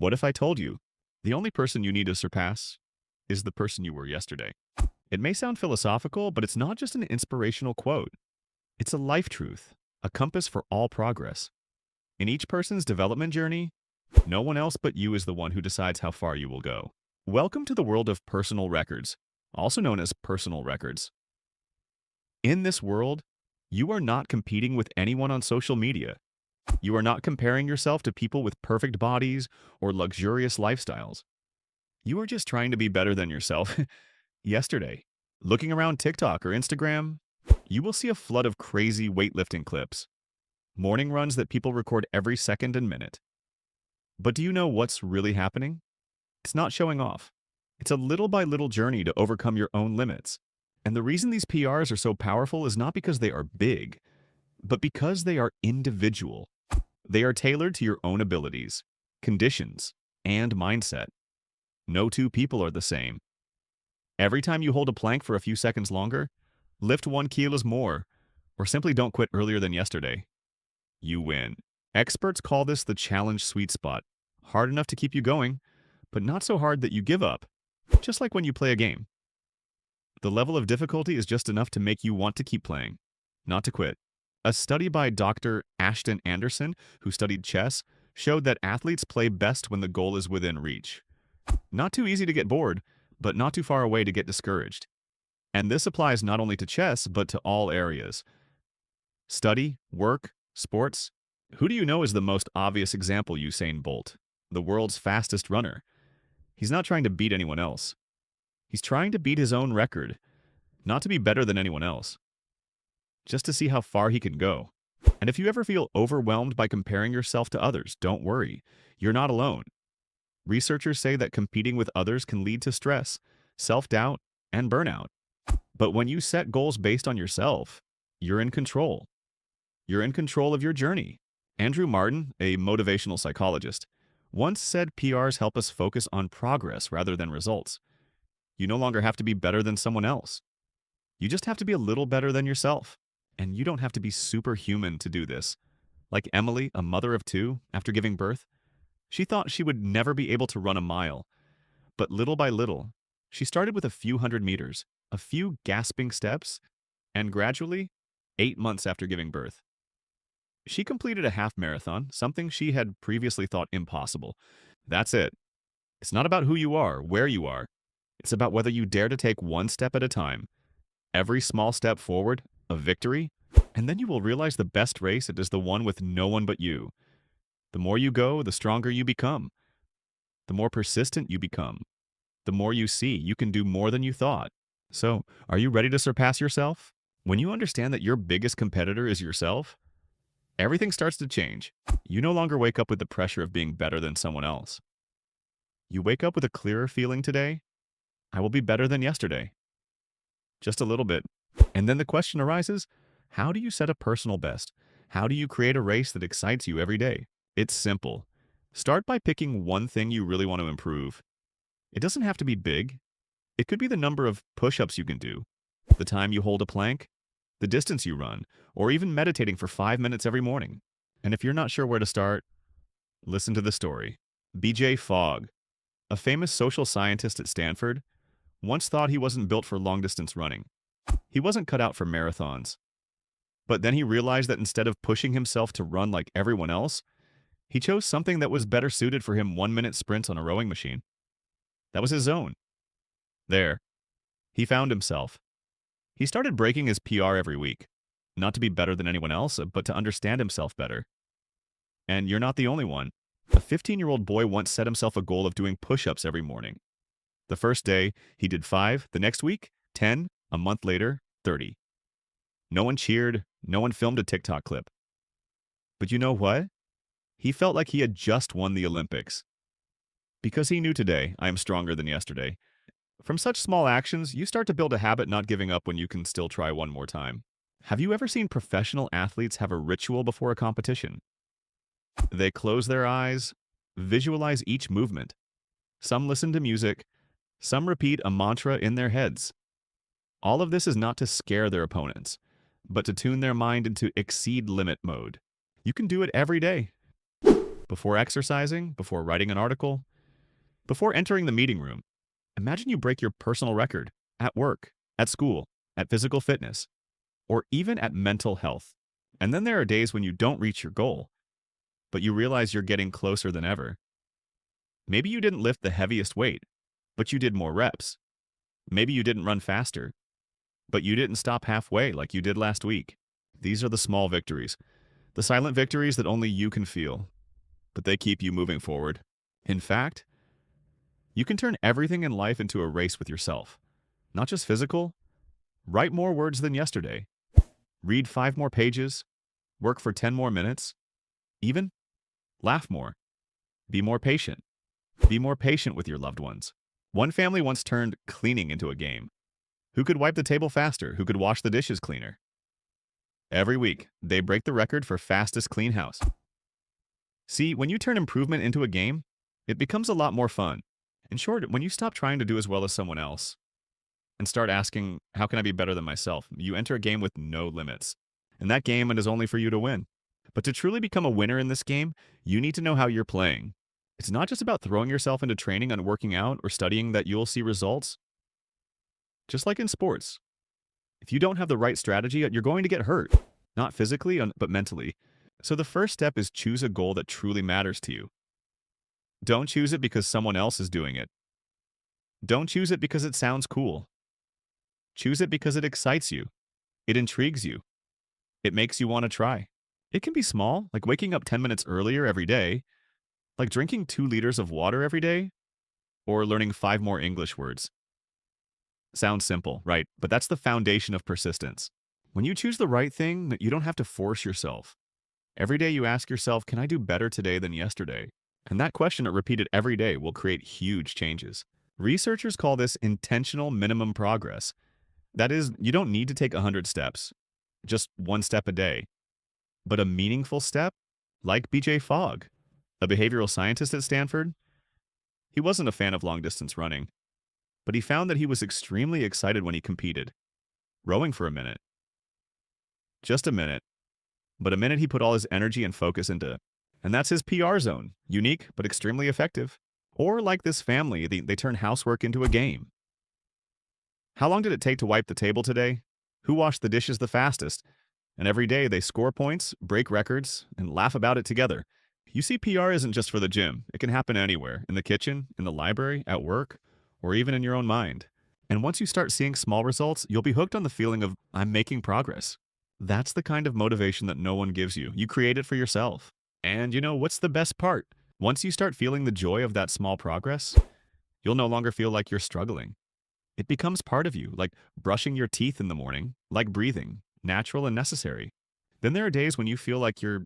What if I told you the only person you need to surpass is the person you were yesterday? It may sound philosophical, but it's not just an inspirational quote. It's a life truth, a compass for all progress. In each person's development journey, no one else but you is the one who decides how far you will go. Welcome to the world of personal records, also known as personal records. In this world, you are not competing with anyone on social media. You are not comparing yourself to people with perfect bodies or luxurious lifestyles. You are just trying to be better than yourself yesterday. Looking around TikTok or Instagram, you will see a flood of crazy weightlifting clips, morning runs that people record every second and minute. But do you know what's really happening? It's not showing off. It's a little by little journey to overcome your own limits. And the reason these PRs are so powerful is not because they are big, but because they are individual. They are tailored to your own abilities, conditions, and mindset. No two people are the same. Every time you hold a plank for a few seconds longer, lift 1 kilos more, or simply don't quit earlier than yesterday, you win. Experts call this the challenge sweet spot. Hard enough to keep you going, but not so hard that you give up, just like when you play a game. The level of difficulty is just enough to make you want to keep playing, not to quit. A study by Dr. Ashton Anderson, who studied chess, showed that athletes play best when the goal is within reach. Not too easy to get bored, but not too far away to get discouraged. And this applies not only to chess, but to all areas. Study, work, sports. Who do you know is the most obvious example? Usain Bolt, the world's fastest runner. He's not trying to beat anyone else. He's trying to beat his own record, not to be better than anyone else, just to see how far he can go. And if you ever feel overwhelmed by comparing yourself to others, don't worry. You're not alone. Researchers say that competing with others can lead to stress, self-doubt, and burnout. But when you set goals based on yourself, you're in control. You're in control of your journey. Andrew Martin, a motivational psychologist, once said PRs help us focus on progress rather than results. You no longer have to be better than someone else. You just have to be a little better than yourself. And you don't have to be superhuman to do this. Like Emily, a mother of 2, after giving birth, she thought she would never be able to run a mile. But little by little, she started with a few hundred meters, a few gasping steps, and gradually, 8 months after giving birth, she completed a half marathon, something she had previously thought impossible. That's it. It's not about who you are, where you are. It's about whether you dare to take one step at a time. Every small step forward, a victory, and then you will realize the best race it is the one with no one but you. The more you go, the stronger you become. The more persistent you become. The more you see you can do more than you thought. So, are you ready to surpass yourself? When you understand that your biggest competitor is yourself, everything starts to change. You no longer wake up with the pressure of being better than someone else. You wake up with a clearer feeling today. I will be better than yesterday. Just a little bit. And then the question arises, how do you set a personal best? How do you create a race that excites you every day? It's simple. Start by picking one thing you really want to improve. It doesn't have to be big. It could be the number of push-ups you can do, the time you hold a plank, the distance you run, or even meditating for 5 minutes every morning. And if you're not sure where to start, listen to the story. B.J. Fogg, a famous social scientist at Stanford, once thought he wasn't built for long-distance running. He wasn't cut out for marathons. But then he realized that instead of pushing himself to run like everyone else, he chose something that was better suited for him: 1-minute sprints on a rowing machine. That was his zone. There, he found himself. He started breaking his PR every week, not to be better than anyone else, but to understand himself better. And you're not the only one. A 15-year-old boy once set himself a goal of doing push-ups every morning. The first day, he did 5, the next week, 10, a month later, 30. No one cheered, no one filmed a TikTok clip. But you know what? He felt like he had just won the Olympics. Because he knew today, I am stronger than yesterday. From such small actions, you start to build a habit not giving up when you can still try one more time. Have you ever seen professional athletes have a ritual before a competition? They close their eyes, visualize each movement. Some listen to music, some repeat a mantra in their heads. All of this is not to scare their opponents, but to tune their mind into exceed limit mode. You can do it every day. Before exercising, before writing an article, before entering the meeting room. Imagine you break your personal record at work, at school, at physical fitness, or even at mental health. And then there are days when you don't reach your goal, but you realize you're getting closer than ever. Maybe you didn't lift the heaviest weight, but you did more reps. Maybe you didn't run faster, but you didn't stop halfway like you did last week. These are the small victories, the silent victories that only you can feel, but they keep you moving forward. In fact, you can turn everything in life into a race with yourself. Not just physical. Write more words than yesterday. Read 5 more pages. Work for 10 more minutes. Even laugh more. Be more patient. Be more patient with your loved ones. One family once turned cleaning into a game. Who could wipe the table faster? Who could wash the dishes cleaner? Every week, they break the record for fastest clean house. See, when you turn improvement into a game, it becomes a lot more fun. In short, when you stop trying to do as well as someone else and start asking, how can I be better than myself? You enter a game with no limits. And that game is only for you to win. But to truly become a winner in this game, you need to know how you're playing. It's not just about throwing yourself into training and working out or studying that you'll see results. Just like in sports, if you don't have the right strategy, you're going to get hurt. Not physically, but mentally. So the first step is choose a goal that truly matters to you. Don't choose it because someone else is doing it. Don't choose it because it sounds cool. Choose it because it excites you. It intrigues you. It makes you want to try. It can be small, like waking up 10 minutes earlier every day, like drinking 2 liters of water every day, or learning 5 more English words. Sounds simple, right? But that's the foundation of persistence. When you choose the right thing, you don't have to force yourself. Every day you ask yourself, can I do better today than yesterday? And that question repeated every day will create huge changes. Researchers call this intentional minimum progress. That is, you don't need to take 100 steps, just 1 step a day. But a meaningful step, like BJ Fogg, a behavioral scientist at Stanford, he wasn't a fan of long-distance running, but he found that he was extremely excited when he competed. Rowing for a minute. Just a minute. But a minute he put all his energy and focus into. And that's his PR zone. Unique, but extremely effective. Or like this family, they turn housework into a game. How long did it take to wipe the table today? Who washed the dishes the fastest? And every day they score points, break records, and laugh about it together. You see, PR isn't just for the gym. It can happen anywhere. In the kitchen, in the library, at work, or even in your own mind. And once you start seeing small results, you'll be hooked on the feeling of, I'm making progress. That's the kind of motivation that no one gives you. You create it for yourself. And you know, what's the best part? Once you start feeling the joy of that small progress, you'll no longer feel like you're struggling. It becomes part of you, like brushing your teeth in the morning, like breathing, natural and necessary. Then there are days when you feel like you're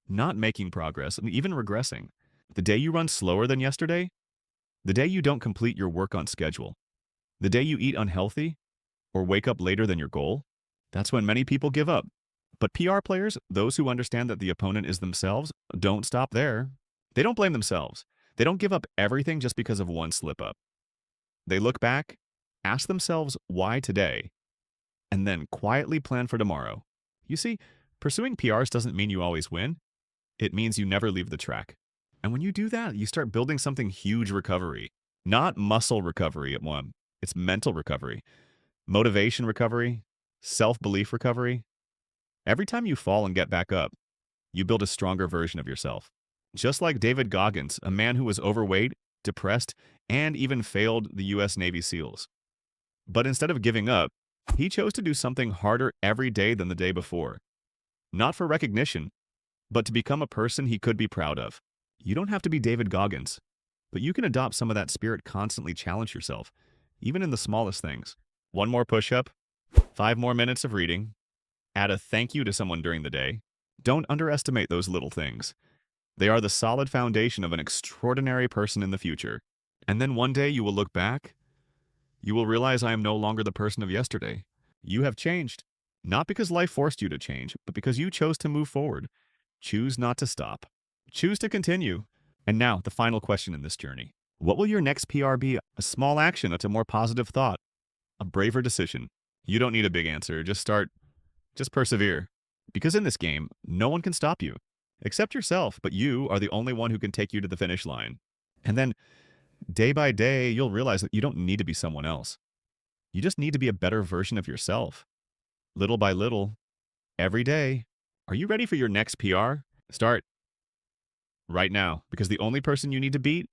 not making progress, and even regressing. The day you run slower than yesterday, the day you don't complete your work on schedule, the day you eat unhealthy, or wake up later than your goal, that's when many people give up. But PR players, those who understand that the opponent is themselves, don't stop there. They don't blame themselves. They don't give up everything just because of one slip-up. They look back, ask themselves why today, and then quietly plan for tomorrow. You see, pursuing PRs doesn't mean you always win. It means you never leave the track. And when you do that, you start building something huge recovery. Not muscle recovery at one. It's mental recovery. Motivation recovery. Self-belief recovery. Every time you fall and get back up, you build a stronger version of yourself. Just like David Goggins, a man who was overweight, depressed, and even failed the U.S. Navy SEALs. But instead of giving up, he chose to do something harder every day than the day before. Not for recognition, but to become a person he could be proud of. You don't have to be David Goggins, but you can adopt some of that spirit, constantly challenge yourself, even in the smallest things. 1 more push-up, 5 more minutes of reading, add a thank you to someone during the day. Don't underestimate those little things. They are the solid foundation of an extraordinary person in the future. And then one day you will look back. You will realize I am no longer the person of yesterday. You have changed. Not because life forced you to change, but because you chose to move forward. Choose not to stop. Choose to continue. And now, the final question in this journey. What will your next PR be? A small action, a more positive thought, a braver decision. You don't need a big answer. Just persevere. Because in this game, no one can stop you. Accept yourself, but you are the only one who can take you to the finish line. And then, day by day, you'll realize that you don't need to be someone else. You just need to be a better version of yourself. Little by little, every day. Are you ready for your next PR? Start right now, because the only person you need to beat